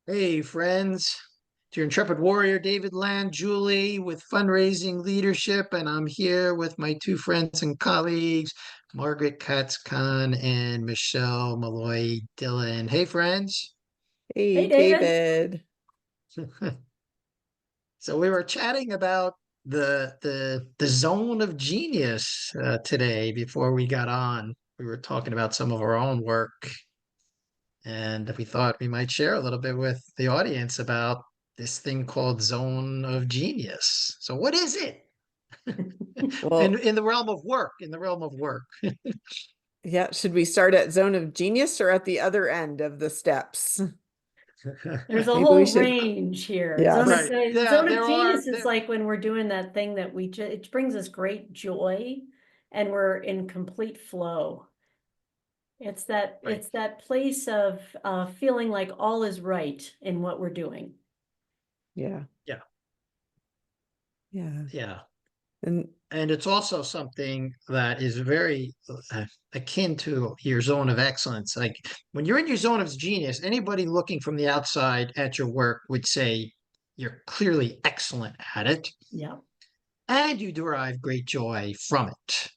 Hey, friends. It's your intrepid warrior, David Land, Julie, with fundraising leadership. And I'm here with my two friends and colleagues, Margaret Katz-Kahn and Michelle Malloy Dillon. Hey, friends. Hey, Hey, David. David. So we were chatting about the zone of genius today before we got on. We were talking about some of our own work, and we thought we might share a little bit with the audience about this thing called zone of genius. So what is it? in Well, in the realm of work, in the realm of work. yeah, should we start at zone of genius or at the other end of the steps? There's a Maybe we whole should, range here. yes. Right. Yeah, Zone of there are genius is like when we're doing that thing that it brings us great joy and we're in complete flow. right. It's that place of feeling like all is right in what we're doing. Yeah, Yeah. yeah. Yeah. And And it's also something that is very akin to your zone of excellence. Like when you're in your zone of genius, anybody looking from the outside at your work would say you're clearly excellent at it Yeah. and you derive great joy from it.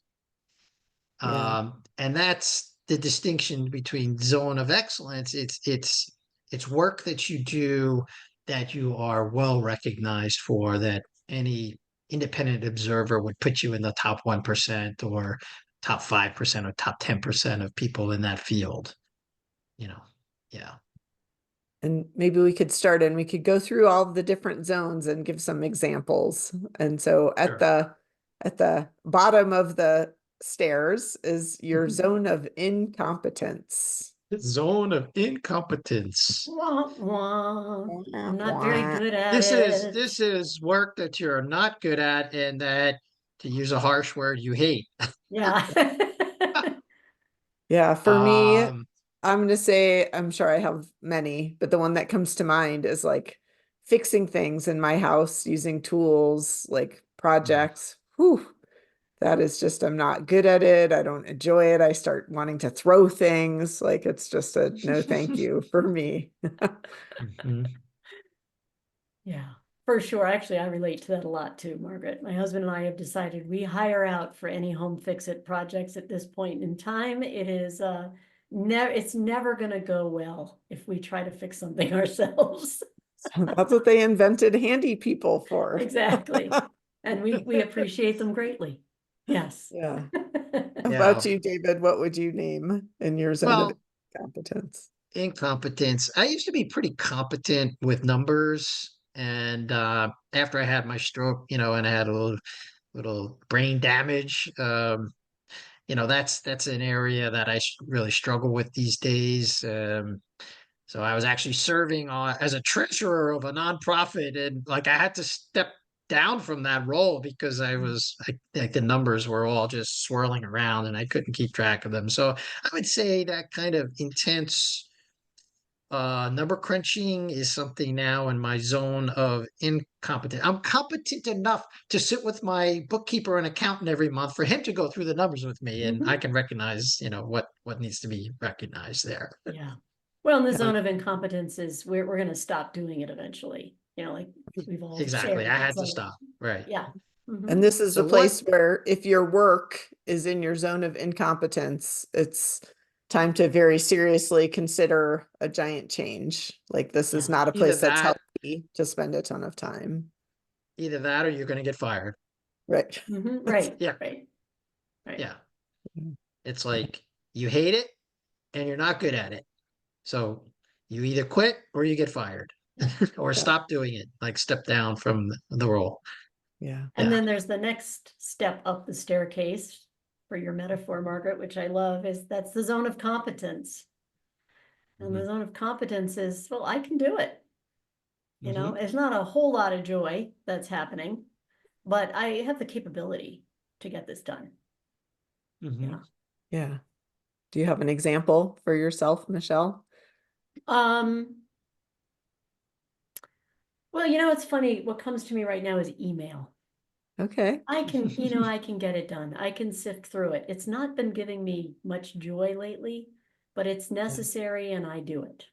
yeah, And that's the distinction between zone of excellence. It's work that you do that you are well recognized for, that any independent observer would put you in the top 1% or top 5% or top 10% of people in that field, you know. Yeah, and maybe we could start and we could go through all of the different zones and give some examples. And so sure. at the bottom of the stairs is your zone of incompetence. Zone of incompetence. Wah, wah. Wah, I'm not very wah. good at This it. is work that you're not good at and that, to use a harsh word, you hate. Yeah. Yeah, for me, Um, I'm gonna say I'm sure I have many, but the one that comes to mind is like fixing things in my house using tools like mm, projects. Whew, that is just I'm not good at it. I don't enjoy it. I start wanting to throw things. Like it's just a no thank you for me. mhm. Yeah, for sure. Actually, I relate to that a lot too, Margaret. My husband and I have decided we hire out for any home fix-it projects at this point in time. It's never gonna go well if we try to fix something ourselves. That's what they invented handy people for. Exactly. And we appreciate them greatly. Yes. Yeah. How Yeah. about you, David? What would you name in your zone of Well, competence? incompetence. I used to be pretty competent with numbers. And after I had my stroke, and I had a little brain damage, that's an area that really struggle with these days. So I was actually serving as a treasurer of a nonprofit, and like I had to step down from that role because like the numbers were all just swirling around and I couldn't keep track of them. So I would say that kind of intense number crunching is something now in my zone of incompetent. I'm competent enough to sit with my bookkeeper and accountant every month for him to go through the numbers with me, and I Mhm. can recognize, what needs to be recognized there. Yeah. Well, in the Yeah. zone of incompetence is we're gonna stop doing it eventually. Like we've all Exactly. I shared. It's had to like, stop. Right. yeah. And Mhm. this is So the what place where if your work is in your zone of incompetence, it's time to very seriously consider a giant change. Like this is Yeah. not a either place that's that, healthy to spend a ton of time. either that or you're going to get fired. Right. Mhm. That's, Right. Yeah. Right. Right. Yeah. It's like you hate it and you're not good at it. So you either quit or you get fired Yeah. or yeah. stop doing it, like step down from the role. Yeah. And Yeah. then there's the next step up the staircase for your metaphor, Margaret, which I love, is that's the zone of competence. And the Mhm. zone of competence is, well, I can do it. Mhm. It's not a whole lot of joy that's happening, but I have the capability to get this done. Yeah. Mhm. Yeah. Do you have an example for yourself, Michelle? Um, well, it's funny. What comes to me right now is email. Okay. I can get it done. I can sift through it. It's not been giving me much joy lately, but it's Yeah. necessary and I do it.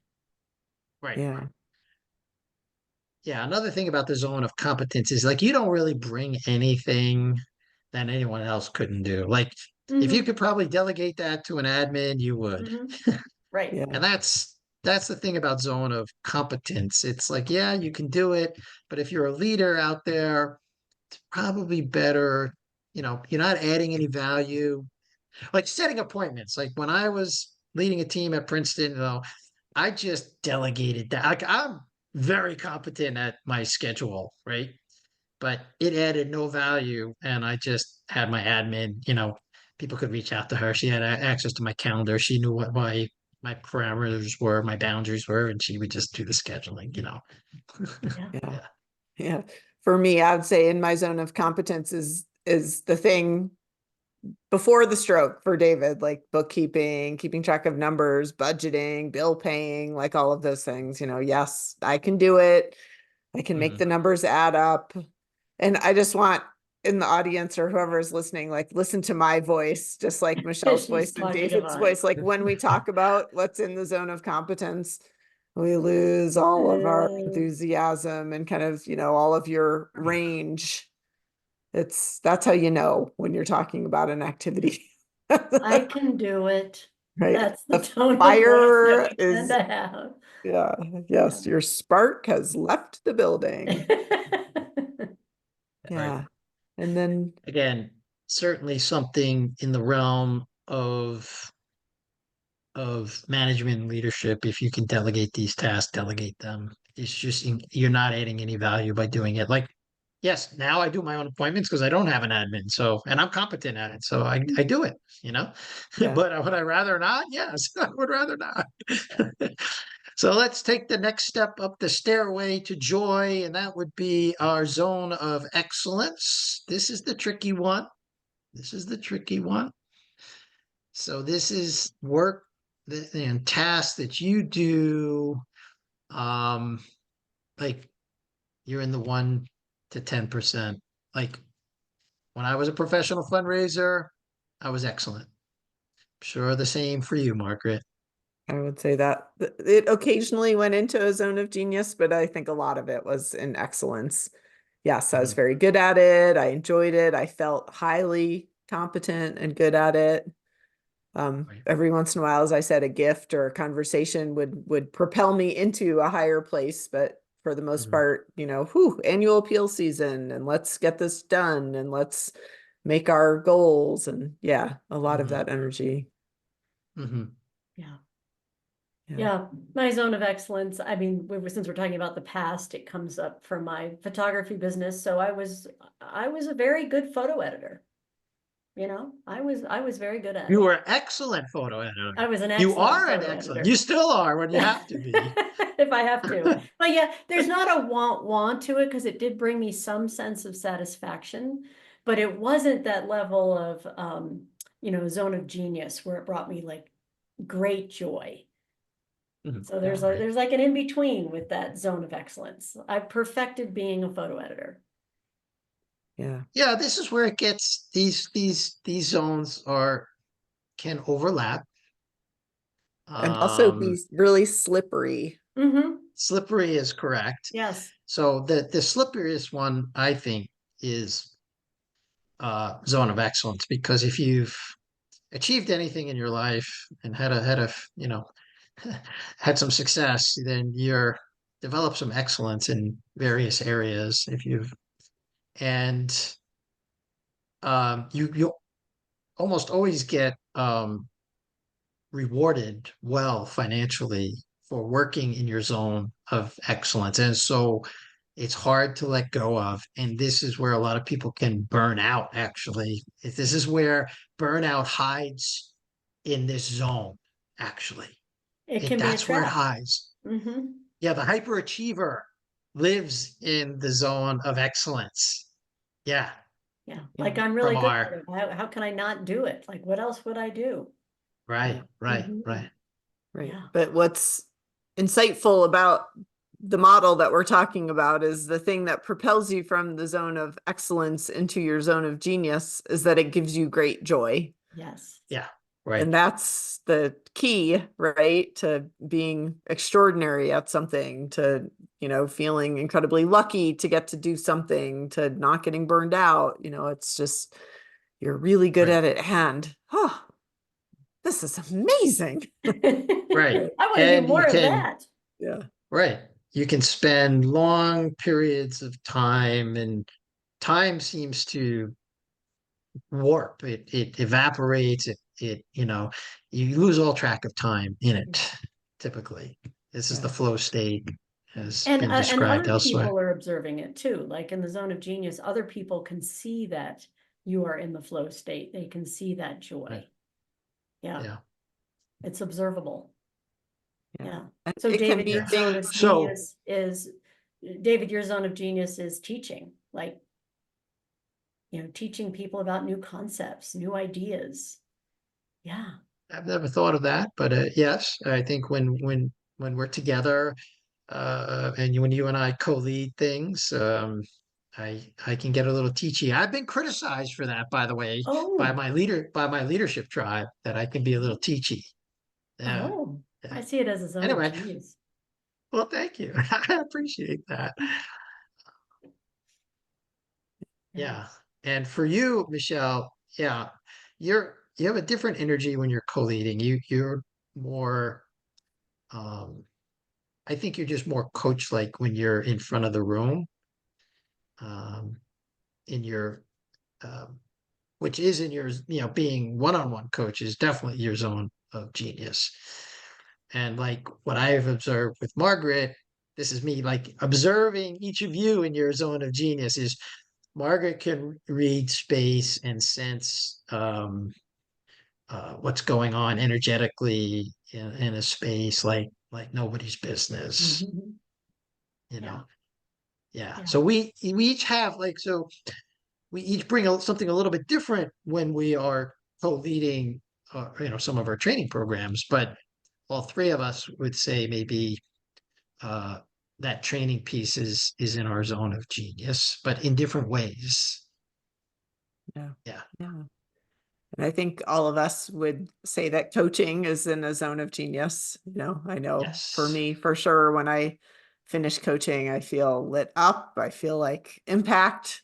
Right. Yeah. yeah, another thing about the zone of competence is like you don't really bring anything that anyone else couldn't do. Like if you Mhm, could probably delegate that to an admin, you would. mhm. Right. And Yeah. that's the thing about zone of competence. It's like, yeah, you can do it, but if you're a leader out there, it's probably better, you're not adding any value. Like setting appointments. Like when I was leading a team at Princeton, I just delegated that. Like I'm very competent at my schedule, right? But it added no value. And I just had my admin, people could reach out to her. She had access to my calendar. She knew what my parameters were, my boundaries were, and she would just do the scheduling. Yeah. Yeah. Yeah. Yeah. For me, I would say in my zone of competence is the thing before the stroke for David, like bookkeeping, keeping track of numbers, budgeting, bill paying, like all of those things, yes, I can do it. I can make Mhm. the numbers add up. And I just want in the audience or whoever is listening, like listen to my voice, just like Michelle's She's voice and talking David's about it. voice. Like when we talk about what's in the zone of competence, we lose all of our enthusiasm and kind of, all of your range. That's how you know when you're talking about an activity. I can do it. Right. That's the The tone of voice that fire we tend is, to have. yeah, yes, your spark has left the building. Right. Yeah. And then, Again, certainly something in the realm of management and leadership. If you can delegate these tasks, delegate them. It's just you're not adding any value by doing it. Like, yes, now I do my own appointments because I don't have an admin. So, and I'm competent at it. So I do it, yeah, But would I rather not? Yes, I would rather not. So let's take the next step up the stairway to joy, and that would be our zone of excellence. This is the tricky one. This is the tricky one. So this is work and tasks that you do, um, like you're in the 1 to 10%. Like when I was a professional fundraiser, I was excellent. Sure, the same for you, Margaret. I would say that it occasionally went into a zone of genius, but I think a lot of it was in excellence. Yes, I was Mhm. very good at it. I enjoyed it. I felt highly competent and good at it. Right. Every once in a while, as I said, a gift or a conversation would propel me into a higher place. But for the most Mhm. part, annual appeal season and let's get this done and let's make our goals. And yeah, a lot of Mhm. that energy. Mhm. Yeah. Yeah. Yeah, my zone of excellence. I mean, since we're talking about the past, it comes up from my photography business. So I was a very good photo editor. I was very good at You it. were excellent photo editor. I was an You excellent are an photo excellent. editor. You still are when you have to be. If I have to. But yeah, there's not a want to it because it did bring me some sense of satisfaction, but it wasn't that level of zone of genius where it brought me like great joy. Mhm. So Yeah. Right. there's like an in between with that zone of excellence. I perfected being a photo editor. Yeah. Yeah, this is where it gets these zones are can overlap. And also Um, be really slippery. Mm-hmm. Slippery is correct. Yes. So the slipperiest one I think is zone of excellence because if you've achieved anything in your life and had a had some success, then you're develop some excellence in various areas. If you've and you almost always get rewarded well financially for working in your zone of excellence. And so it's hard to let go of. And this is where a lot of people can burn out, actually. This is where burnout hides in this zone, actually. It can be a That's where it trap. hides. Mm-hmm. Yeah, the hyperachiever lives in the zone of excellence. Yeah, Yeah. Yeah. Like I'm from really good at our it. How can I not do it? Like what else would I do? Yeah. right, right, Mm-hmm. right. Right. Yeah. But what's insightful about the model that we're talking about is the thing that propels you from the zone of excellence into your zone of genius is that it gives you great joy. Yes. Yeah, right. And that's the key, right? To being extraordinary at something, to feeling incredibly lucky to get to do something, to not getting burned out. It's just, you're really good Right. at it. And, oh, this is amazing. Right. I want to do And you more of can, that. Yeah. right. You can spend long periods of time, and time seems to warp. It evaporates. You lose all track of time in it, typically. This is the Yeah. flow state, has And been and described other elsewhere. people are observing it too. Like in the zone of genius, other people can see that you are in the flow state. They can see that Right. joy. Yeah, Yeah. it's observable. Yeah. Yeah. And So it can David, be your zone of things. So, genius is David, your zone of genius is teaching, like, teaching people about new concepts, new ideas. Yeah. I've never thought of that, but yes, I think when we're together, when you and I co-lead things, I can get a little teachy. I've been criticized for that, by the way, Oh, by my leadership tribe, that I can be a little teachy. Yeah. oh, Yeah. I see it as a zone of Anyway, genius. well, thank you. I appreciate that. Yeah. Yeah. And for you, Michelle, yeah, you have a different energy when you're co-leading. You're more um I think you're just more coach-like when you're in front of the room, um, in your, um, which is in your, being one-on-one coach is definitely your zone of genius. And like what I've observed with Margaret, this is me like observing each of you in your zone of genius is Margaret can read space and sense what's going on energetically in a space like nobody's business, Mhm. you Yeah. know. Yeah. Yeah. So we each have we each bring something a little bit different when we are co-leading some of our training programs, but all three of us would say maybe uh that training piece is in our zone of genius, but in different ways. Yeah. Yeah. Yeah. And I think all of us would say that coaching is in a zone of genius. I know for Yes. me, for sure, when I finish coaching, I feel lit up. I feel like impact.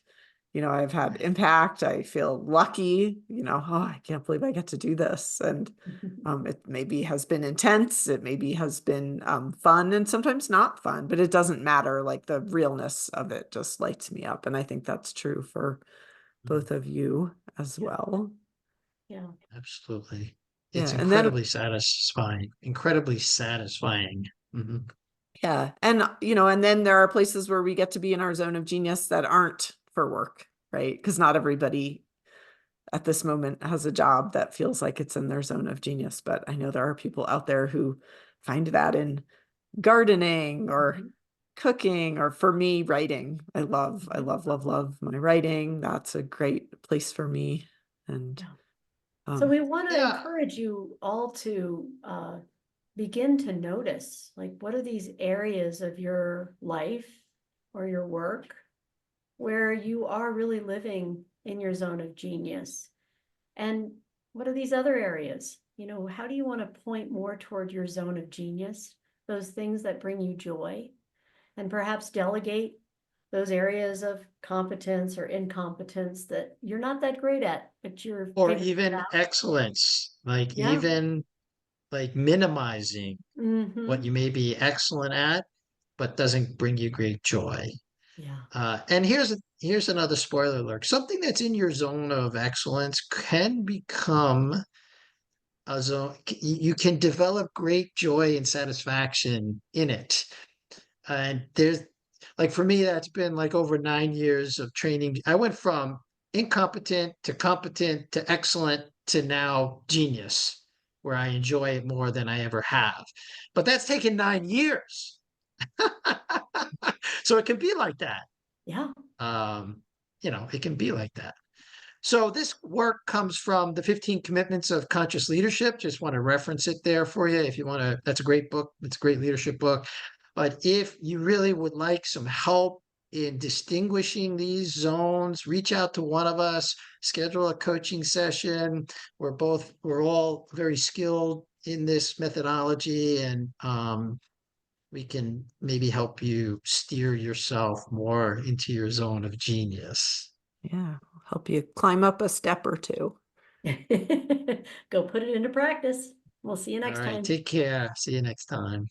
I've had Right. impact. I feel lucky. Oh, I can't believe I get to do this. And it maybe has been intense. It maybe has been fun and sometimes not fun, but it doesn't matter. Like the realness of it just lights me up. And I think that's true for Mhm. both of you as Yeah. well. Yeah. Absolutely. It's Yeah. And then, incredibly satisfying. Incredibly satisfying. Mhm. yeah. And then there are places where we get to be in our zone of genius that aren't for work, right? Because not everybody at this moment has a job that feels like it's in their zone of genius. But I know there are people out there who find that in gardening or Mhm. cooking, or for me, writing. I Mhm. love my writing. That's a great place for me. And Yeah. So um, we want to Yeah. encourage you all to begin to notice, like, what are these areas of your life or your work where you are really living in your zone of genius? And what are these other areas? How do you want to point more toward your zone of genius, those things that bring you joy, and perhaps delegate those areas of competence or incompetence that you're not that great at, but you're Or figuring it even out. excellence, like Yeah. even like minimizing what Mm-hmm. you may be excellent at, but doesn't bring you great joy. Yeah. And here's another spoiler alert. Something that's in your zone of excellence can become a zone. You can develop great joy and satisfaction in it. And there's like for me, that's been like over 9 years of training. I went from incompetent to competent to excellent to now genius, where I enjoy it more than I ever have. But that's taken 9 years. So it can be like that. Yeah. Um, it can be like that. So this work comes from the 15 Commitments of Conscious Leadership. Just want to reference it there for you if you want to. That's a great book. It's a great leadership book. But if you really would like some help in distinguishing these zones, reach out to one of us, schedule a coaching session. We're all very skilled in this methodology, and we can maybe help you steer yourself more into your zone of genius. Yeah, help you climb up a step or two. Go put it into practice. We'll see you All next right, time. take care. See you next time.